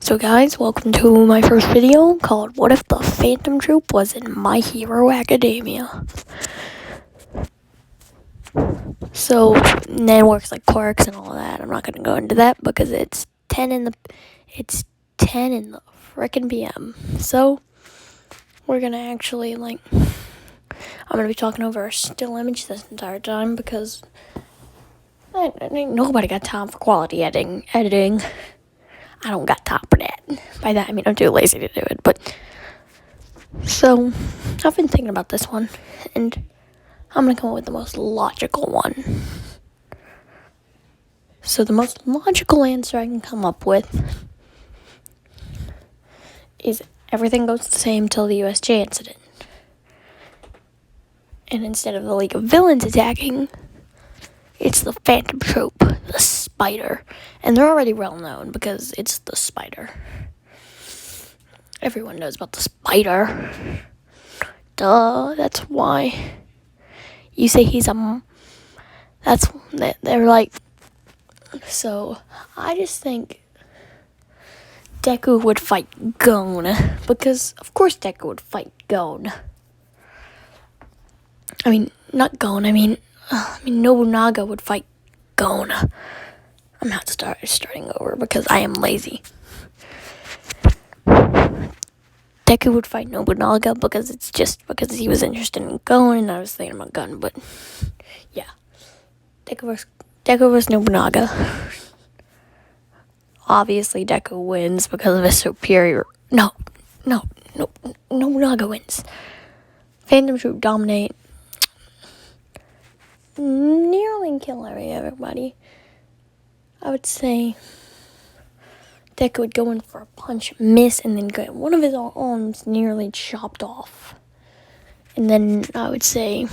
So guys, welcome to my first video called What If the Phantom Troupe Was in My Hero Academia? So, Ned works like clerks and all that. I'm not going to go into that because it's 10 in the frickin' PM. So, we're going to actually I'm going to be talking over a still image this entire time because nobody got time for quality editing. I don't got time for that. By that, I mean I'm too lazy to do it, but... So, I've been thinking about this one, and I'm going to come up with the most logical one. So, the most logical answer I can come up with is everything goes the same till the USJ incident. And instead of the League of Villains attacking, it's the Phantom Troupe, the Spider. And they're already well known because it's the Spider. Everyone knows about the Spider. Duh, that's why you say he's they're like... So, I just think Deku would fight Gon. Because, of course, Deku would fight Gon. I mean, not Gon, Nobunaga would fight Gon. I'm not starting over because I am lazy. Deku would fight Nobunaga because he was interested in Gon and I was thinking about Gon, but yeah. Deku versus Nobunaga. Obviously Deku wins because of his superior... No, Nobunaga wins. Phantom Troupe dominate. Nearly kill everybody. I would say Deku would go in for a punch, miss, and then get one of his arms nearly chopped off. And then I would say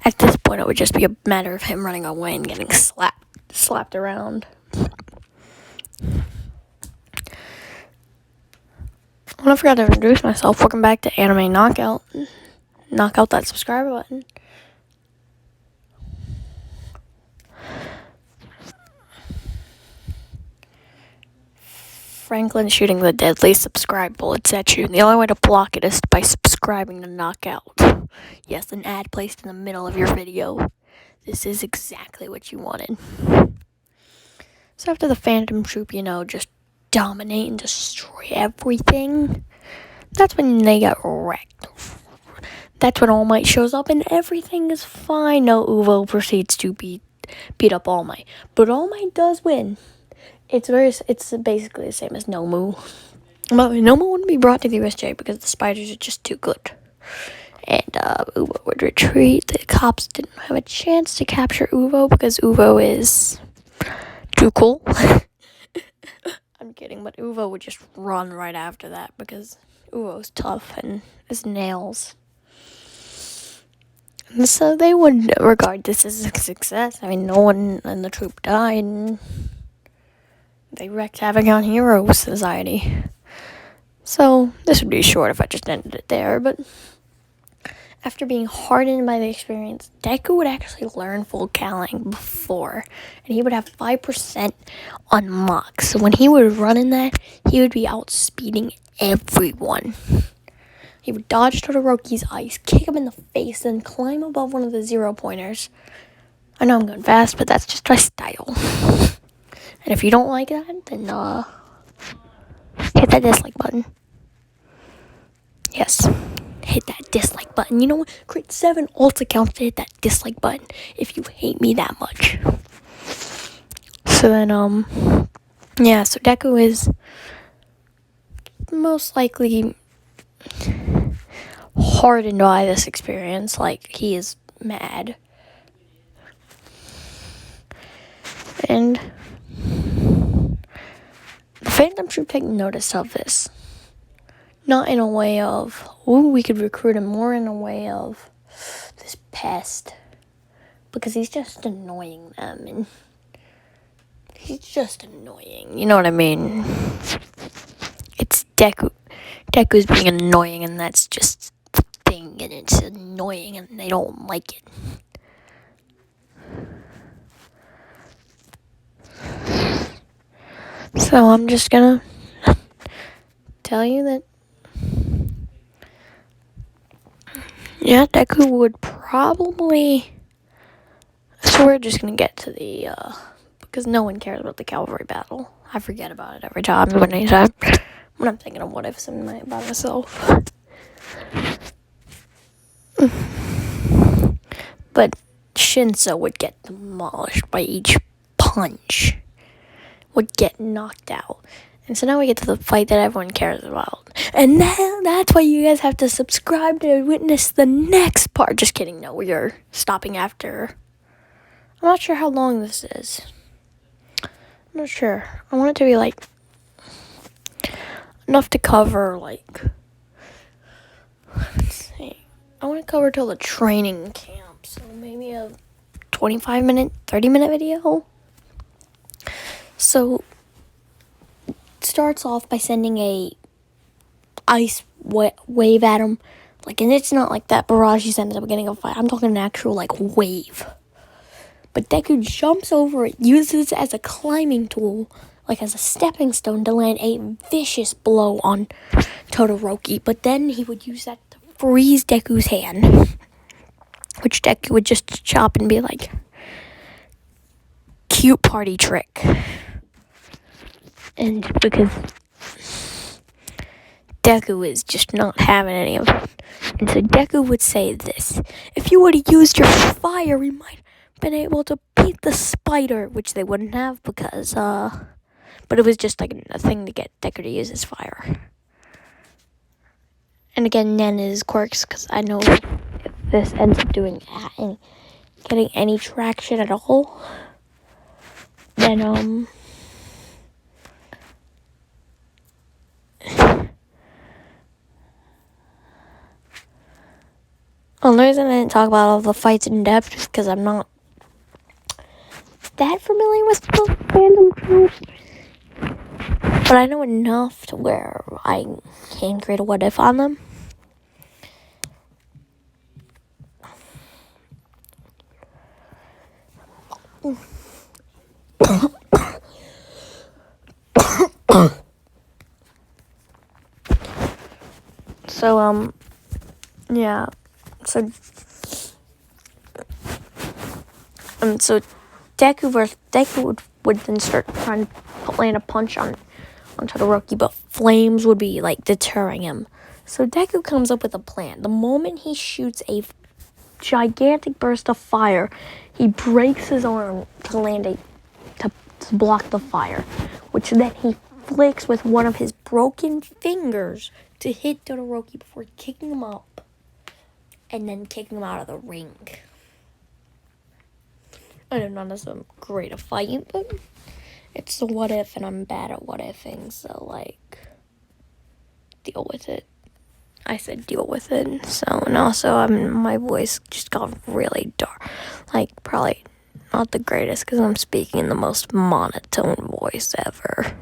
at this point it would just be a matter of him running away and getting slapped around. I forgot to introduce myself. Welcome back to Anime Knockout. Knock out that subscribe button. Franklin shooting the deadly subscribe bullets at you. The only way to block it is by subscribing to Knockout. Yes, an ad placed in the middle of your video. This is exactly what you wanted. So after the Phantom Troupe, just dominate and destroy everything, that's when they get wrecked. That's when All Might shows up and everything is fine. No, Uvo proceeds to beat up All Might. But All Might does win. It's basically the same as Nomu. But Nomu wouldn't be brought to the USJ because the spiders are just too good. And Uvo would retreat. The cops didn't have a chance to capture Uvo because Uvo is too cool. I'm kidding, but Uvo would just run right after that because Uvo's tough and his nails. And so they would regard this as a success. I mean, no one in the troupe died, and they wreaked havoc on Hero Society. So, this would be short if I just ended it there, but after being hardened by the experience, Deku would actually learn full Kaling before, and he would have 5% on Mach. So when he would run in that, he would be outspeeding everyone. He would dodge Todoroki's ice, kick him in the face, and climb above one of the 0-pointers. I know I'm going fast, but that's just my style. And if you don't like that, then hit that dislike button. Yes, hit that dislike button. You know what? Create 7 alt accounts to hit that dislike button if you hate me that much. So then, so Deku is most likely hardened by this experience. Like, he is mad. And the Phantom Troupe take notice of this. Not in a way of, we could recruit him, more in a way of this pest. Because he's just annoying them, and he's just annoying, you know what I mean? It's Deku. Deku's being annoying, and that's just the thing, and it's annoying, and they don't like it. So I'm just gonna tell you that, yeah, Deku would probably, so we're just gonna get to the, because no one cares about the cavalry battle. I forget about it every time when I'm thinking of what ifs in by myself. But Shinso would get demolished by each punch, would get knocked out. And so now we get to the fight that everyone cares about. And now that's why you guys have to subscribe to witness the next part. Just kidding, no, we are stopping after. I'm not sure how long this is. I'm not sure. I want it to be like enough to cover like, let's see. I want to cover till the training camp. So maybe a 25-minute, 30-minute video. So it starts off by sending a ice wave at him. Like, and it's not like that barrage he sends at the beginning of a fight. I'm talking an actual, like, wave. But Deku jumps over it, uses it as a climbing tool, like as a stepping stone to land a vicious blow on Todoroki. But then he would use that to freeze Deku's hand, which Deku would just chop and be like, cute party trick. And because Deku is just not having any of it. And so Deku would say this: if you would have used your fire, we might have been able to beat the spider, which they wouldn't have because, but it was just like a thing to get Deku to use his fire. And again, Nen is quirks, because I know if this ends up getting any traction at all, then, well, the reason I didn't talk about all the fights in depth is because I'm not that familiar with the fandom Troupe. But I know enough to where I can create a what if on them. So, yeah. So Deku would then start trying to land a punch on Todoroki, but flames would be like deterring him. So Deku comes up with a plan. The moment he shoots a gigantic burst of fire, he breaks his arm to block the fire, which then he flicks with one of his broken fingers to hit Todoroki before kicking him up and then kicking him out of the ring. I know none of them great at fighting, but it's a what if, and I'm bad at what ifing, so, like, deal with it. I said deal with it, so, and also, my voice just got really dark, like, probably not the greatest, because I'm speaking in the most monotone voice ever,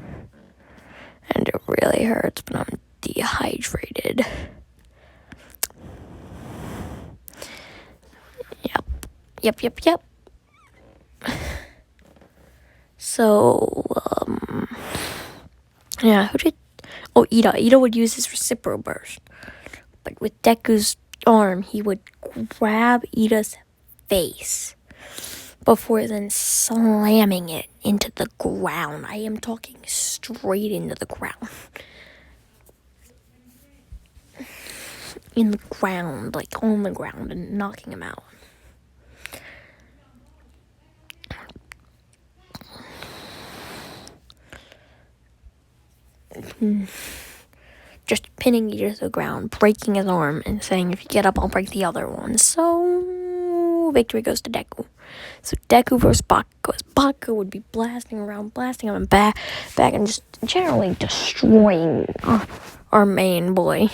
and it really hurts, but I'm dehydrated. Yep. So, yeah, Ida. Ida would use his reciprocal burst. But with Deku's arm, he would grab Ida's face before then slamming it into the ground. I am talking straight into the ground. In the ground, like on the ground, and knocking him out. Just pinning Ida to the ground, breaking his arm, and saying, if you get up, I'll break the other one. So, victory goes to Deku. So, Deku versus Bakugo. Bakugo would be blasting him and back, and just generally destroying our main boy.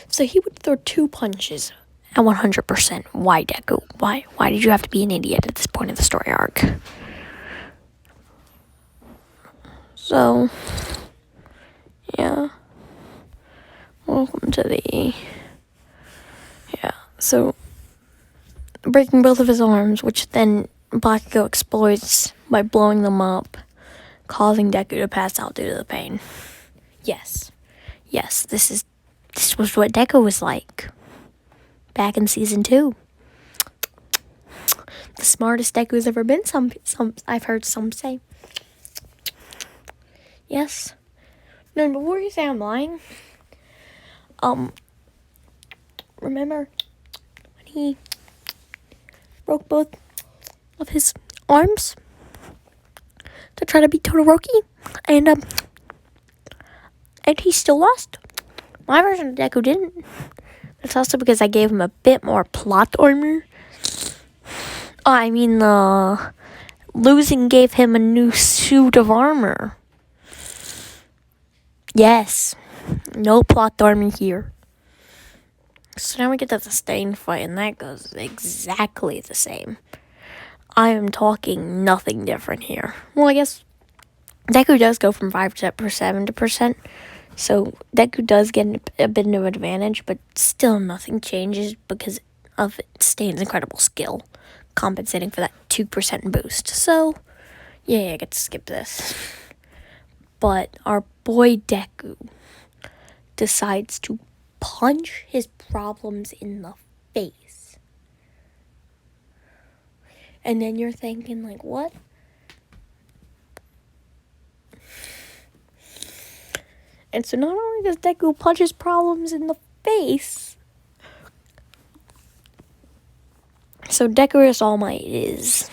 So, he would throw 2 punches at 100%. Why, Deku? Why did you have to be an idiot at this point of the story arc? So, yeah. Welcome to so, breaking both of his arms, which then Bakugo exploits by blowing them up, causing Deku to pass out due to the pain. Yes, this was what Deku was like back in season 2. The smartest Deku's ever been. Some I've heard some say. Yes. No, before you say I'm lying, remember when he broke both of his arms to try to beat Todoroki, and he still lost. My version of Deku didn't. It's also because I gave him a bit more plot armor. I mean, losing gave him a new suit of armor. Yes, no plot armor here. So now we get to the Stain fight, and that goes exactly the same. I am talking nothing different here. Well, I guess Deku does go from 5% to 7%, so Deku does get a bit of an advantage, but still nothing changes because of Stain's incredible skill, compensating for that 2% boost. So, yeah, I get to skip this. But our boy Deku decides to punch his problems in the face. And then you're thinking, like, what? And so not only does Deku punch his problems in the face, so Deku All Might is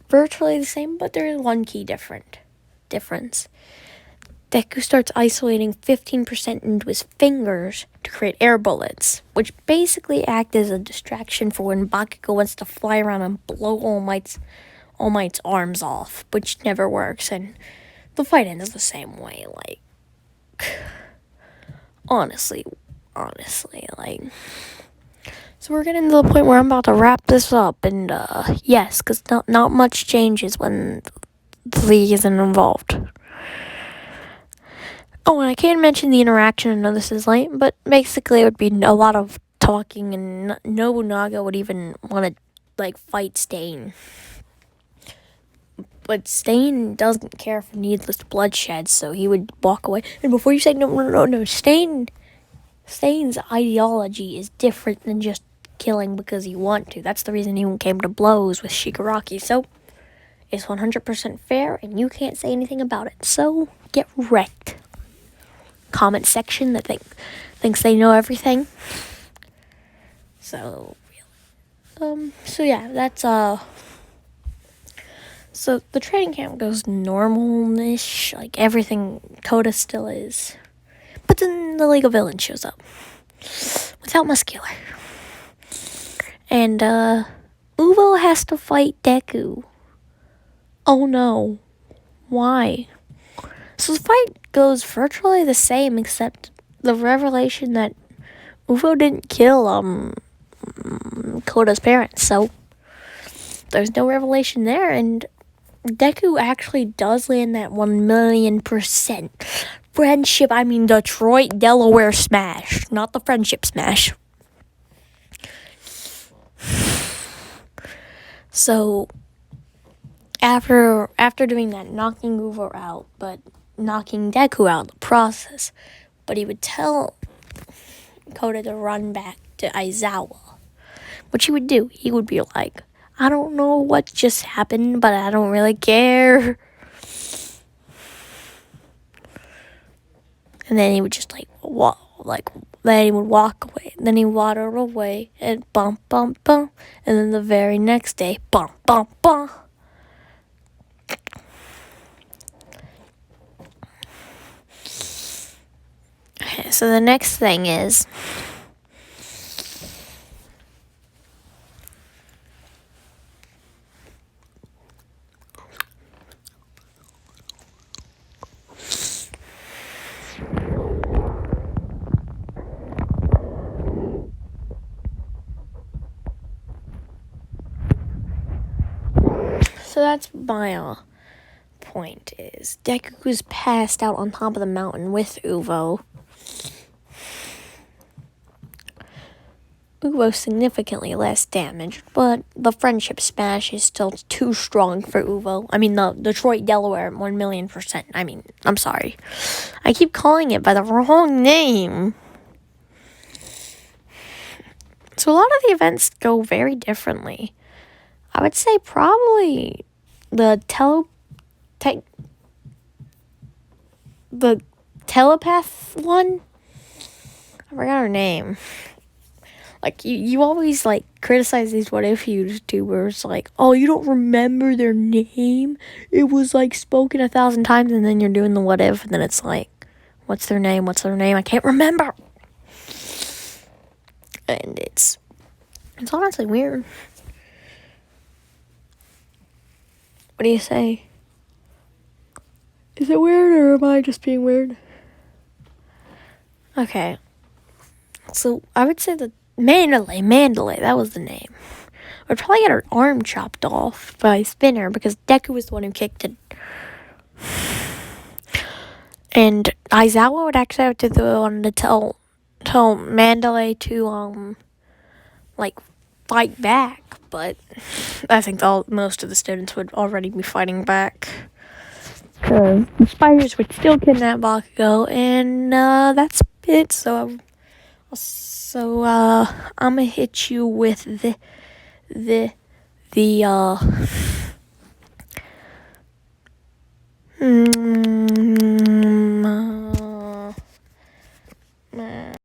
virtually the same, but there is one key difference. Deku starts isolating 15% into his fingers to create air bullets, which basically act as a distraction for when Bakugo wants to fly around and blow All Might's arms off, which never works, and the fight ends the same way, like, honestly, like, so we're getting to the point where I'm about to wrap this up, and, yes, because not much changes when the league isn't involved. Oh, and I can't mention the interaction, I know this is late, but basically it would be a lot of talking, and Nobunaga would even want to, like, fight Stain. But Stain doesn't care for needless bloodshed, so he would walk away. And before you say no, Stain's ideology is different than just killing because you want to. That's the reason he came to blows with Shigaraki. So it's 100% fair, and you can't say anything about it. So get wrecked. Comment section that thinks they know everything. So yeah, that's So the training camp goes normal-ish, like everything Koda still is. But then the League of Villains shows up. Without Muscular. And, Uvo has to fight Deku. Oh no. Why? So the fight goes virtually the same, except the revelation that Uvo didn't kill, Koda's parents, so there's no revelation there, and Deku actually does land that 1,000,000% friendship, Detroit, Delaware smash, not the friendship smash. So, after doing that, knocking Uvo out, but knocking Deku out in the process, but he would tell Koda to run back to Aizawa, which he would do. He would be like, I don't know what just happened, but I don't really care. And then he would just then he would walk away. Then he waddled away and bump, bump, bump. And then the very next day, bump, bump, bump. Okay, so the next thing is, so that's my point is Deku's passed out on top of the mountain with Uvo. Uvo significantly less damage, but the friendship smash is still too strong for Uvo. I mean, the Detroit, Delaware, 1,000,000%. I mean, I'm sorry. I keep calling it by the wrong name. So a lot of the events go very differently. I would say probably the telepath one. I forgot her name. Like, you always, like, criticize these what if YouTubers, like, oh, you don't remember their name? It was, like, spoken 1,000 times, and then you're doing the what if, and then it's like, what's their name? I can't remember. And it's honestly weird. What do you say? Is it weird, or am I just being weird? Okay. So, I would say that Mandalay, that was the name. I'd probably get her arm chopped off by Spinner because Deku was the one who kicked it. And Aizawa would actually have to be the one to tell Mandalay to like fight back, but I think most of the students would already be fighting back. The spiders would still kidnap Bakugo, and that's it. So I'm gonna hit you with the